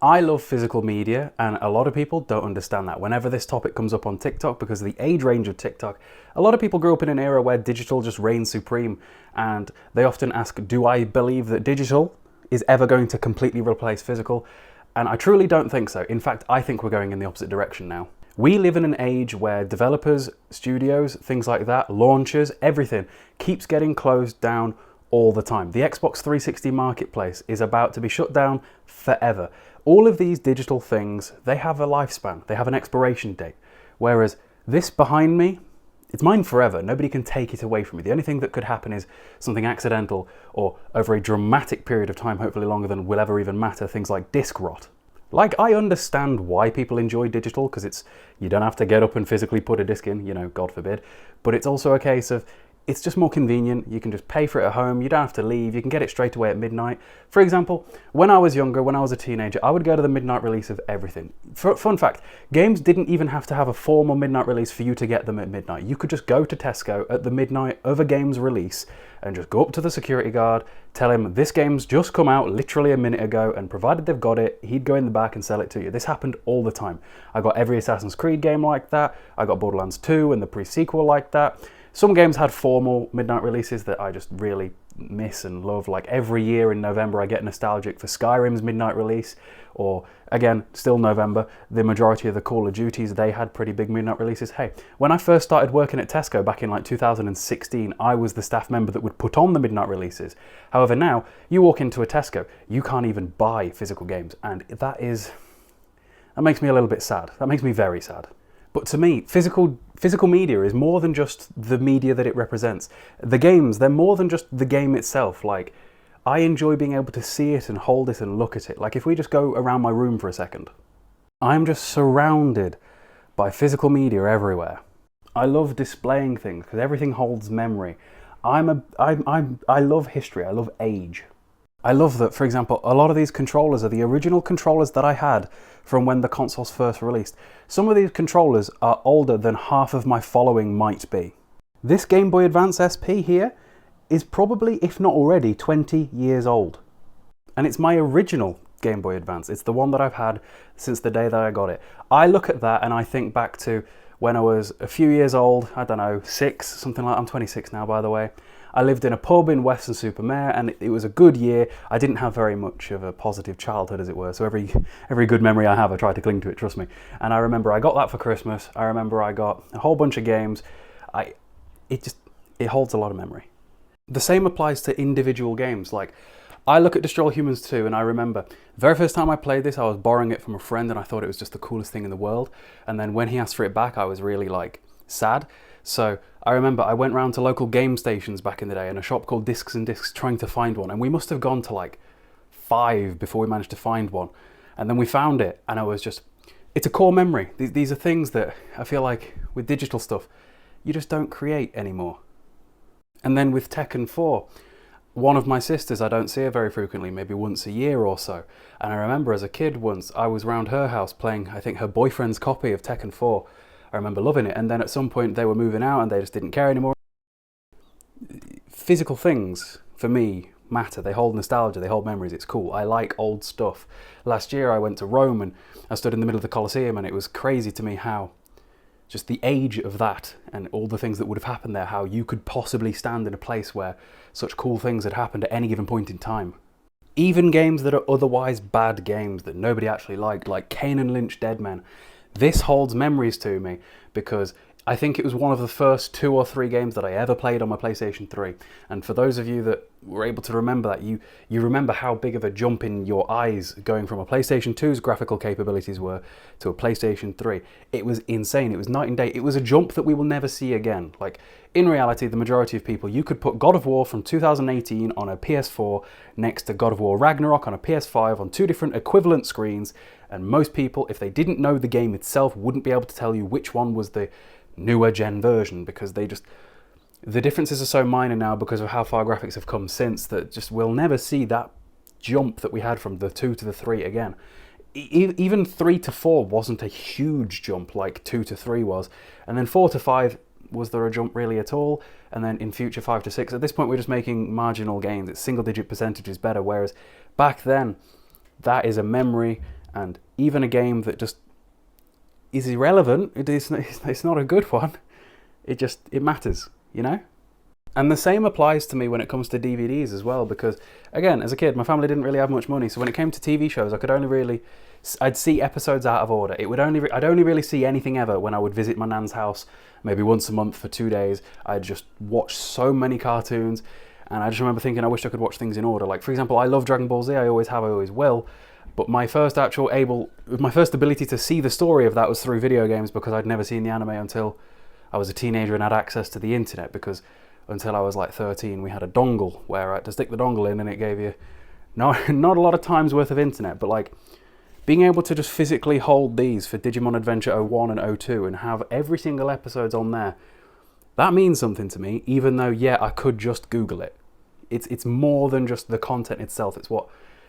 I love physical media, and a lot of people don't understand that. Whenever this topic comes up on TikTok, because of the age range of TikTok, a lot of people grew up in an era where digital just reigns supreme, and they often ask, do I believe that digital is ever going to completely replace physical? And I truly don't think so. In fact, I think we're going in the opposite direction now. We live in an age where developers, studios, things like that, launchers, everything keeps getting closed down all the time. The Xbox 360 marketplace is about to be shut down forever. All of these digital things, they have a lifespan, they have an expiration date. Whereas this behind me, it's mine forever. Nobody can take it away from me. The only thing that could happen is something accidental or over a dramatic period of time, hopefully longer than will ever even matter, things like disk rot. Like, I understand why people enjoy digital, because you don't have to get up and physically put a disc in, God forbid. But it's also a case of, it's just more convenient. You can just pay for it at home. You don't have to leave. You can get it straight away at midnight. For example, when I was younger, when I was a teenager, I would go to the midnight release of everything. Fun fact, games didn't even have to have a formal midnight release for you to get them at midnight. You could just go to Tesco at the midnight of a game's release and just go up to the security guard, tell him this game's just come out literally a minute ago, and provided they've got it, he'd go in the back and sell it to you. This happened all the time. I got every Assassin's Creed game like that. I got Borderlands 2 and the pre-sequel like that. Some games had formal midnight releases that I just really miss and love. Like every year in November I get nostalgic for Skyrim's midnight release, or again, still November, the majority of the Call of Duties, they had pretty big midnight releases. Hey, when I first started working at Tesco back in like 2016, I was the staff member that would put on the midnight releases. However, now you walk into a Tesco, you can't even buy physical games, and that makes me a little bit sad. That makes me very sad. But to me, physical media is more than just the media that it represents. The games, they're more than just the game itself. Like, I enjoy being able to see it and hold it and look at it. Like, if we just go around my room for a second, I'm just surrounded by physical media everywhere. I love displaying things because everything holds memory. I love history. I love age. I love that, for example, a lot of these controllers are the original controllers that I had from when the consoles first released. Some of these controllers are older than half of my following might be. This Game Boy Advance SP here is probably, if not already, 20 years old. And it's my original Game Boy Advance. It's the one that I've had since the day that I got it. I look at that and I think back to when I was a few years old, I don't know, 6, something like that. I'm 26 now, by the way. I lived in a pub in Weston-super-Mare, and it was a good year. I didn't have very much of a positive childhood, as it were, so every good memory I have, I try to cling to it, trust me. And I remember I got that for Christmas. I remember I got a whole bunch of games. It holds a lot of memory. The same applies to individual games. Like, I look at Destroy All Humans 2, and I remember the very first time I played this, I was borrowing it from a friend, and I thought it was just the coolest thing in the world. And then when he asked for it back, I was really, sad. So I remember I went round to local game stations back in the day, in a shop called Discs and Discs, trying to find one, and we must have gone to 5 before we managed to find one. And then we found it, and it's a core memory. These are things that I feel like with digital stuff, you just don't create anymore. And then with Tekken 4, one of my sisters, I don't see her very frequently, maybe once a year or so. And I remember as a kid once, I was round her house playing, I think, her boyfriend's copy of Tekken 4. I remember loving it, and then at some point they were moving out and they just didn't care anymore. Physical things, for me, matter. They hold nostalgia, they hold memories, it's cool. I like old stuff. Last year I went to Rome and I stood in the middle of the Colosseum, and it was crazy to me how just the age of that and all the things that would have happened there, how you could possibly stand in a place where such cool things had happened at any given point in time. Even games that are otherwise bad games that nobody actually liked, like Kane and Lynch Dead Men, this holds memories to me because I think it was one of the first 2 or 3 games that I ever played on my PlayStation 3. And for those of you that were able to remember that, you remember how big of a jump in your eyes going from a PlayStation 2's graphical capabilities were to a PlayStation 3. It was insane. It was night and day. It was a jump that we will never see again. Like, in reality, the majority of people, you could put God of War from 2018 on a PS4 next to God of War Ragnarok on a PS5 on 2 different equivalent screens, and most people, if they didn't know the game itself, wouldn't be able to tell you which one was the newer gen version, because the differences are so minor now because of how far graphics have come since, that just we'll never see that jump that we had from the 2 to the 3 again. Even 3 to 4 wasn't a huge jump like 2 to 3 was, and then 4 to 5, was there a jump really at all? And then in future 5 to 6, at this point we're just making marginal gains. It's single digit percentages better, whereas back then that is a memory, And even a game that just is irrelevant, it's not a good one, it matters, you know? And the same applies to me when it comes to DVDs as well, because again, as a kid, my family didn't really have much money, so when it came to TV shows, I'd see episodes out of order. I'd only really see anything ever when I would visit my nan's house, maybe once a month for 2 days. I'd just watch so many cartoons, and I just remember thinking I wish I could watch things in order. Like, for example, I love Dragon Ball Z, I always have, I always will, but my first ability to see the story of that was through video games, because I'd never seen the anime until I was a teenager and had access to the internet, because until I was like 13, we had a dongle where I had to stick the dongle in and it gave you not a lot of time's worth of internet, but like being able to just physically hold these for Digimon Adventure 01 and 02 and have every single episode's on there, that means something to me, even though, yeah, I could just Google it. It's more than just the content itself, it's what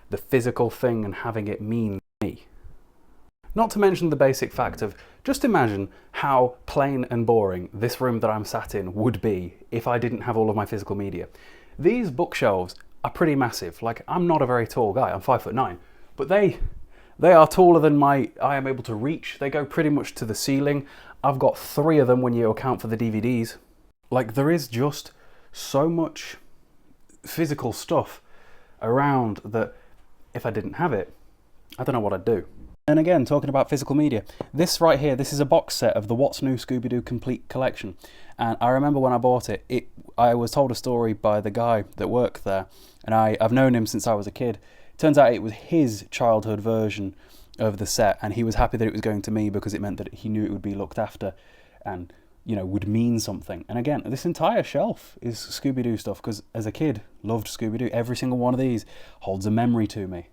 the physical thing and having it mean to me. Not to mention the basic fact of, just imagine how plain and boring this room that I'm sat in would be if I didn't have all of my physical media. These bookshelves are pretty massive. Like, I'm not a very tall guy, I'm 5'9", but they are taller than I am able to reach. They go pretty much to the ceiling. I've got 3 of them when you account for the DVDs. Like, there is just so much physical stuff around that if I didn't have it, I don't know what I'd do. And again, talking about physical media, this right here, this is a box set of the What's New Scooby-Doo Complete Collection. And I remember when I bought it, I was told a story by the guy that worked there, and I've known him since I was a kid. Turns out it was his childhood version of the set, and he was happy that it was going to me because it meant that he knew it would be looked after and, you know, would mean something. And again, this entire shelf is Scooby-Doo stuff, because as a kid, loved Scooby-Doo. Every single one of these holds a memory to me.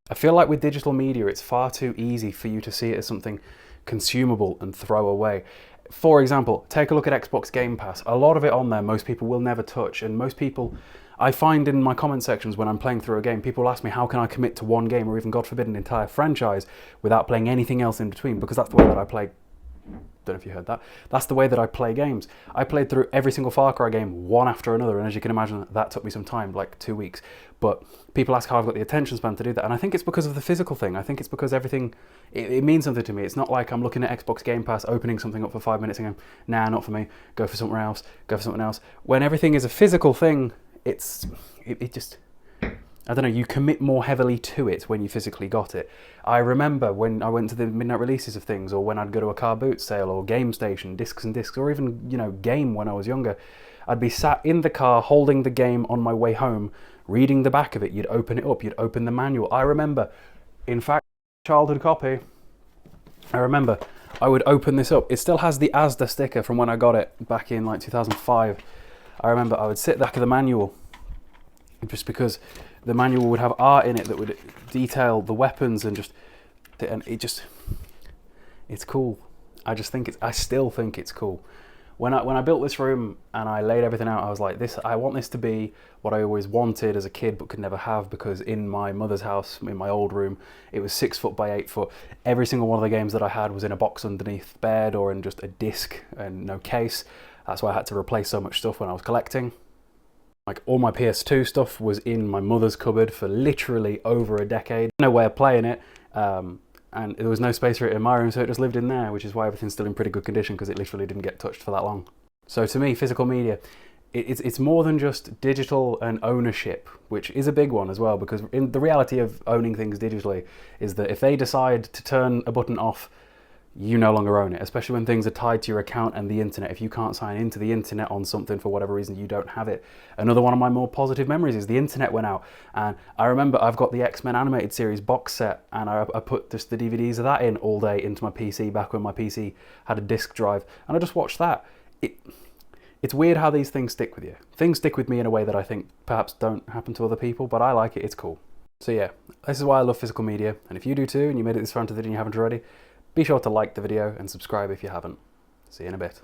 I feel like with digital media, it's far too easy for you to see it as something consumable and throw away. For example, take a look at Xbox Game Pass. A lot of it on there, most people will never touch, and most people, I find in my comment sections when I'm playing through a game, people ask me how can I commit to one game or even, God forbid, an entire franchise without playing anything else in between, because that's the way that I play. Don't know if you heard that. That's the way that I play games. I played through every single Far Cry game one after another, and as you can imagine, that took me some time, like 2 weeks. But people ask how I've got the attention span to do that, and I think it's because of the physical thing. I think it's because everything, it means something to me. It's not like I'm looking at Xbox Game Pass, opening something up for 5 minutes and going, nah, not for me, go for something else, go for something else. When everything is a physical thing, it just, I don't know, you commit more heavily to it when you physically got it. I remember when I went to the midnight releases of things, or when I'd go to a car boot sale or Game Station, Discs and Discs, or even, you know, Game when I was younger, I'd be sat in the car holding the game on my way home, reading the back of it. You'd open it up, you'd open the manual. I remember, in fact, childhood copy, I remember I would open this up. It still has the Asda sticker from when I got it back in like 2005. I remember I would sit back of the manual, just because the manual would have art in it that would detail the weapons, and it's cool. I still think it's cool. When I built this room and I laid everything out, I was like, I want this to be what I always wanted as a kid but could never have, because in my mother's house, in my old room, it was 6 foot by 8 foot. Every single one of the games that I had was in a box underneath the bed or in just a disc and no case. That's why I had to replace so much stuff when I was collecting. Like, all my PS2 stuff was in my mother's cupboard for literally over a decade. No way of playing it, and there was no space for it in my room, so it just lived in there, which is why everything's still in pretty good condition, because it literally didn't get touched for that long. So to me, physical media, it's more than just digital and ownership, which is a big one as well, because in the reality of owning things digitally is that if they decide to turn a button off, you no longer own it, especially when things are tied to your account and the internet. If you can't sign into the internet on something for whatever reason, you don't have it. Another one of my more positive memories is the internet went out, and I remember I've got the X-Men animated series box set, and I put just the DVDs of that in all day into my PC back when my PC had a disk drive, and I just watched that. It's weird how these things stick with you. Things stick with me in a way that I think perhaps don't happen to other people, but I like it, it's cool. So yeah, this is why I love physical media, and if you do too, and you made it this far into the video and you haven't already, be sure to like the video and subscribe if you haven't. See you in a bit.